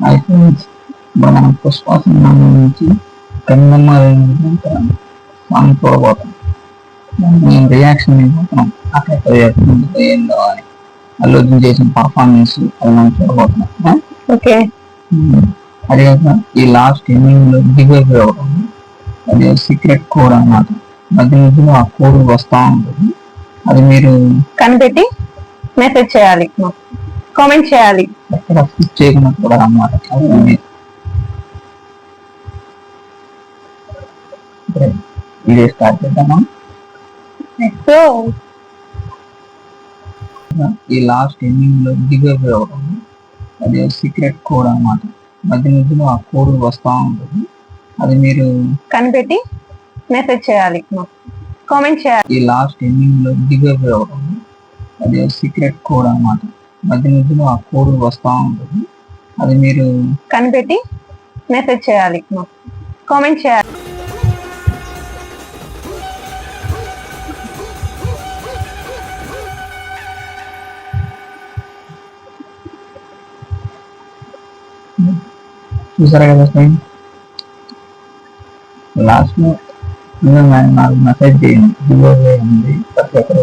అయితే ఇప్పుడు మనం పుష్ప సినిమా నుంచి కన్నమ్మ సాంగ్ చూడబోతాం. నేను రియాక్షన్ అయిపోతున్నాం అక్కడ ఏందో అని అల్లు అర్జున్ చేసిన పర్ఫార్మెన్స్ అది మనం చూడబోతున్నాం. ఓకే, అది కాక ఈ లాస్ట్ ఎండింగ్ లో దిగేది అవుతుంది. అది సీక్రెట్ కోడ్ అన్నమాట. మధ్య మధ్యలో ఆ కోడ్ వస్తా ఉంటుంది. అది మీరు కనిపెట్టి మెసేజ్ చేయాలి, కామెంట్ చేయాలి. ఎక్కడ స్కిప్ చేయకుండా కూడా అన్నమాట. ఇదే స్టార్ట్ చేద్దామా? సో ఈ లాస్ట్ ఎండింగ్ లో దిగేది అవుతుంది. అది సీక్రెట్ కోడ్ అన్నమాట. మధ్య మధ్యలో ఆ కోడ్ వస్తా ఉంటుంది. అది మీరు కనిపెట్టి మెసేజ్ చేయాలి, కామెంట్ చేయాలి. ఈ లాస్ట్ ఎండింగ్ లో దిగేది అవుతుంది. అది సీక్రెట్ కోడ్ అన్నమాట. మధ్య మధ్యలో ఆ కోడ్ వస్తా ఉంటుంది. అది మీరు కనిపెట్టి మెసేజ్ చేయాలి, కామెంట్ చేయాలి. చూసారా కదా ఫ్రెండ్, లాస్ట్ లో నాకు మెసేజ్ చేయండి. గివ్అవే ఉంది, ప్రతి ఒక్కరు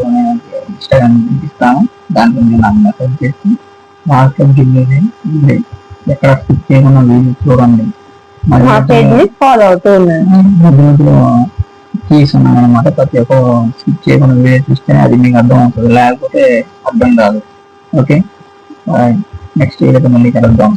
ఇన్స్టాగ్రామ్ ఇస్తాను. దాంట్లో నేను నాకు మెసేజ్ చేసి వాట్సాప్ గివ్అవే ఉంది, ఎక్కడ స్కిప్ చేయకుండా వీడియో చూడండి. ఫాలో అవుతూ మధ్యలో కీస్ ఉన్నాయన్నమాట. ప్రతి ఒక్క స్కిప్ చేయకుండా వీడియో చూస్తే అది మీకు అర్థం అవుతుంది, లేకపోతే అర్థం కాదు. ఓకే, నెక్స్ట్ వీడియోతో మళ్ళీ కలుద్దాం.